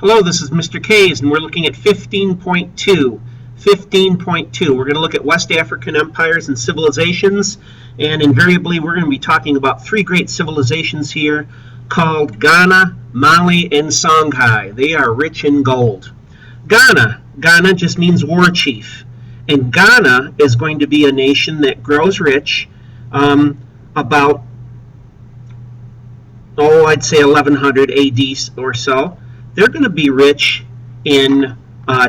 Hello, this is Mr. K's, and we're looking at 15.2. 15.2. We're going to look at West African empires and civilizations, and invariably we're going to be talking about three great civilizations here called Ghana, Mali, and Songhai. They are rich in gold. Ghana just means war chief, and Ghana is going to be a nation that grows rich about, I'd say 1100 AD or so. They're going to be rich in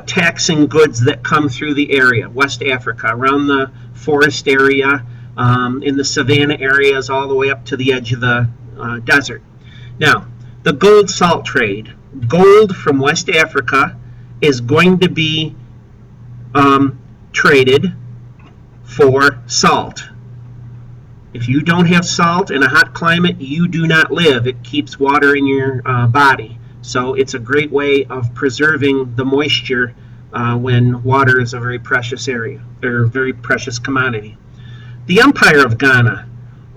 taxing goods that come through the area, West Africa, around the forest area, in the savanna areas, all the way up to the edge of the desert. Now, the gold salt trade. Gold from West Africa is going to be traded for salt. If you don't have salt in a hot climate, you do not live. It keeps water in your body. So it's a great way of preserving the moisture when water is a very precious area, or very precious commodity. The Empire of Ghana.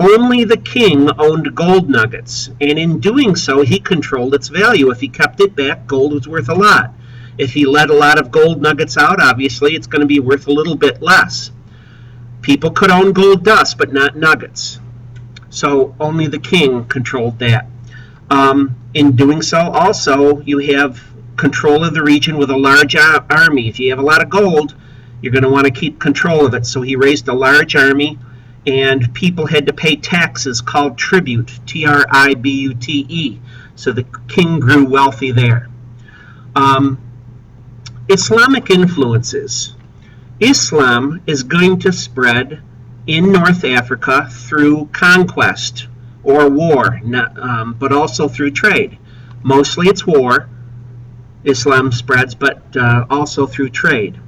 Only the king owned gold nuggets, and in doing so, he controlled its value. If he kept it back, gold was worth a lot. If he let a lot of gold nuggets out, obviously it's going to be worth a little bit less. People could own gold dust, but not nuggets. So only the king controlled that. In doing so, also, you have control of the region with a large army. If you have a lot of gold, you're going to want to keep control of it. So he raised a large army, and people had to pay taxes called tribute, T-R-I-B-U-T-E. So the king grew wealthy there. Islamic influences. Islam is going to spread in North Africa through conquest or war, but also through trade. Mostly it's war, Islam spreads, but also through trade.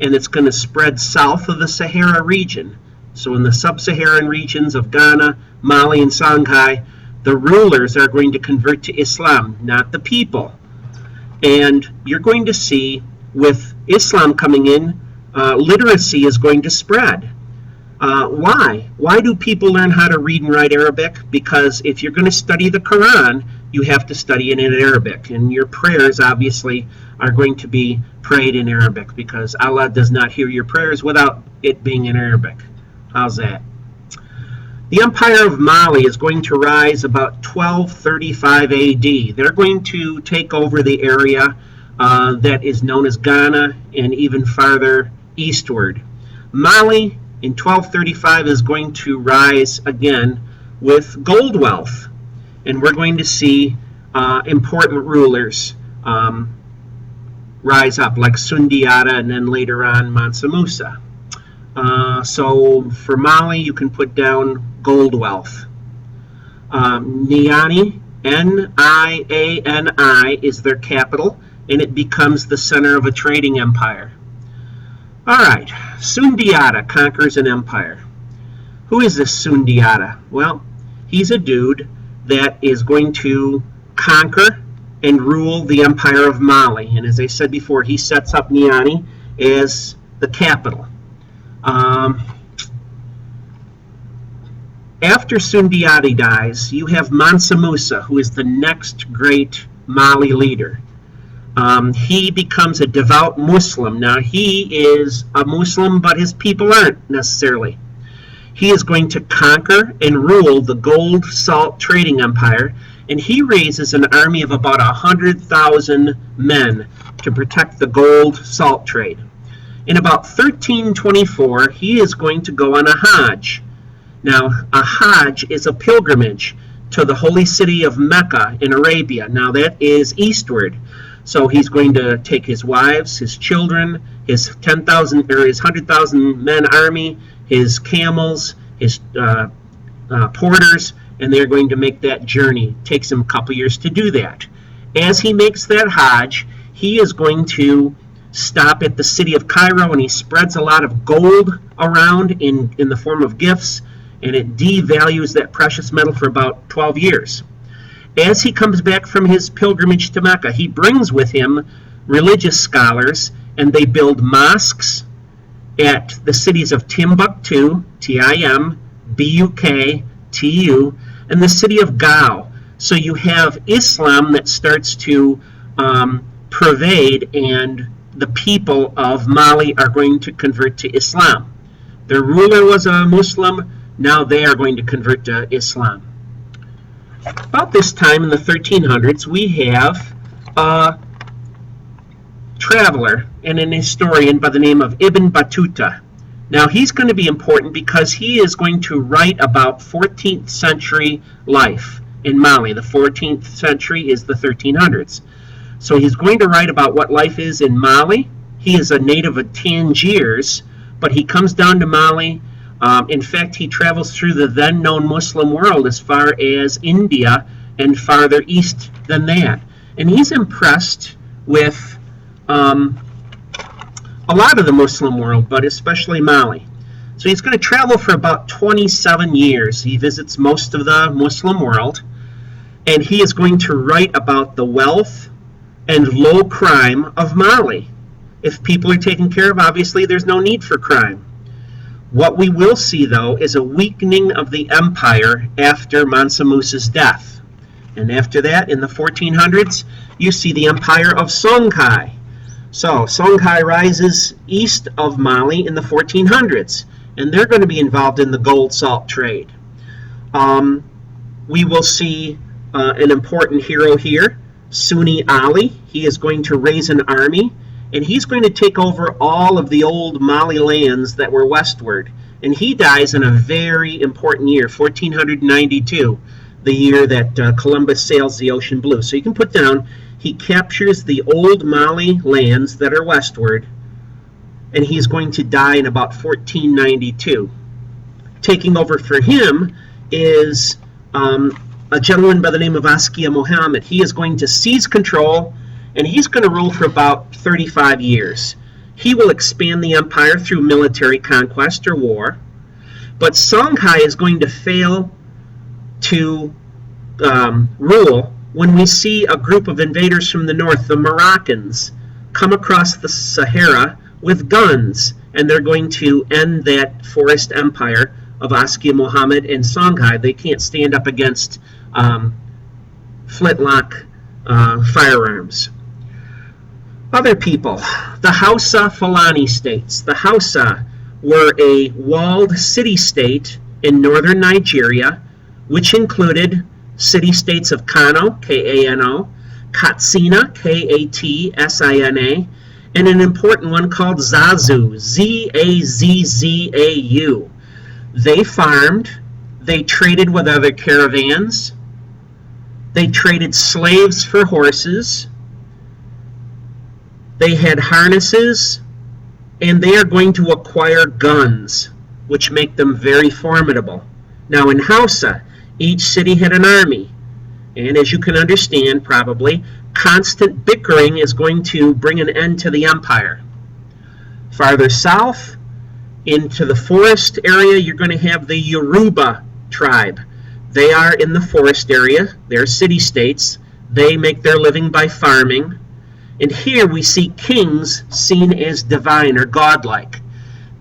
And it's going to spread south of the Sahara region. So in the sub-Saharan regions of Ghana, Mali, and Songhai, the rulers are going to convert to Islam, not the people. And you're going to see, with Islam coming in, literacy is going to spread. Why? Why do people learn how to read and write Arabic? Because if you're going to study the Quran, you have to study it in Arabic. And your prayers, obviously, are going to be prayed in Arabic, because Allah does not hear your prayers without it being in Arabic. How's that? The Empire of Mali is going to rise about 1235 AD. They're going to take over the area that is known as Ghana and even farther eastward. Mali in 1235 is going to rise again with gold wealth, and we're going to see important rulers rise up, like Sundiata and then later on Mansa Musa. So for Mali, you can put down gold wealth. Niani, N-I-A-N-I, is their capital, and it becomes the center of a trading empire. All right, Sundiata conquers an empire. Who is this Sundiata? Well, he's a dude that is going to conquer and rule the Empire of Mali. And as I said before, he sets up Niani as the capital. After Sundiata dies, you have Mansa Musa, who is the next great Mali leader. He becomes a devout Muslim. Now, he is a Muslim, but his people aren't necessarily. He is going to conquer and rule the gold salt trading empire, and he raises an army of about 100,000 men to protect the gold salt trade. In about 1324, he is going to go on a Hajj. Now, a Hajj is a pilgrimage to the holy city of Mecca in Arabia. Now, that is eastward. So he's going to take his wives, his children, his 10,000 or his 100,000 men army, his camels, his porters, and they're going to make that journey. It takes him a couple years to do that. As he makes that Hajj, he is going to stop at the city of Cairo, and he spreads a lot of gold around in the form of gifts, and it devalues that precious metal for about 12 years. As he comes back from his pilgrimage to Mecca, he brings with him religious scholars, and they build mosques at the cities of Timbuktu, T-I-M-B-U-K-T-U, and the city of Gao. So you have Islam that starts to pervade, and the people of Mali are going to convert to Islam. Their ruler was a Muslim, now they are going to convert to Islam. About this time in the 1300s, we have a traveler and an historian by the name of Ibn Battuta. Now he's going to be important because he is going to write about 14th century life in Mali. The 14th century is the 1300s. So he's going to write about what life is in Mali. He is a native of Tangiers, but he comes down to Mali. In fact, he travels through the then known Muslim world as far as India and farther east than that. And he's impressed with a lot of the Muslim world, but especially Mali. So he's going to travel for about 27 years. He visits most of the Muslim world, and he is going to write about the wealth and low crime of Mali. If people are taken care of, obviously there's no need for crime. What we will see, though, is a weakening of the empire after Mansa Musa's death. And after that, in the 1400s, you see the empire of Songhai. So Songhai rises east of Mali in the 1400s, and they're going to be involved in the gold salt trade. We will see an important hero here, Sunni Ali. He is going to raise an army, and he's going to take over all of the old Mali lands that were westward. And he dies in a very important year, 1492, the year that Columbus sails the ocean blue. So you can put down, he captures the old Mali lands that are westward, and he's going to die in about 1492. Taking over for him is a gentleman by the name of Askia Muhammad. He is going to seize control, and he's going to rule for about 35 years. He will expand the empire through military conquest or war, but Songhai is going to fail to rule when we see a group of invaders from the north, the Moroccans, come across the Sahara with guns, and they're going to end that forest empire of Askia Muhammad and Songhai. They can't stand up against flintlock firearms. Other people, the Hausa Fulani states. The Hausa were a walled city-state in northern Nigeria, which included city-states of Kano, K-A-N-O, Katsina, K-A-T-S-I-N-A, and an important one called Zazu, Z-A-Z-Z-A-U. They farmed, they traded with other caravans, they traded slaves for horses, they had harnesses, and they are going to acquire guns, which make them very formidable. Now in Hausa, each city had an army, and as you can understand probably, constant bickering is going to bring an end to the empire. Farther south, into the forest area, you're going to have the Yoruba tribe. They are in the forest area, they're city-states, they make their living by farming. And here we see kings seen as divine or godlike.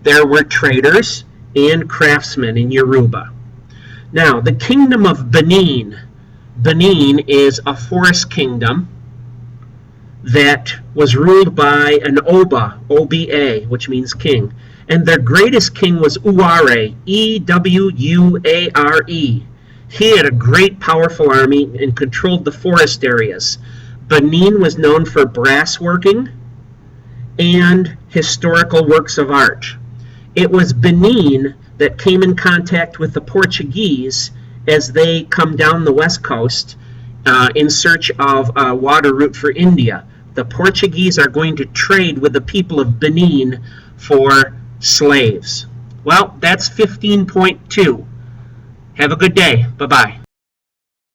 There were traders and craftsmen in Yoruba. Now, the kingdom of Benin. Benin is a forest kingdom that was ruled by an Oba, O-B-A, which means king. And their greatest king was Uware, E-W-U-A-R-E. He had a great, powerful army and controlled the forest areas. Benin was known for brass working and historical works of art. It was Benin that came in contact with the Portuguese as they come down the west coast in search of a water route for India. The Portuguese are going to trade with the people of Benin for slaves. Well, that's 15.2. Have a good day. Bye-bye.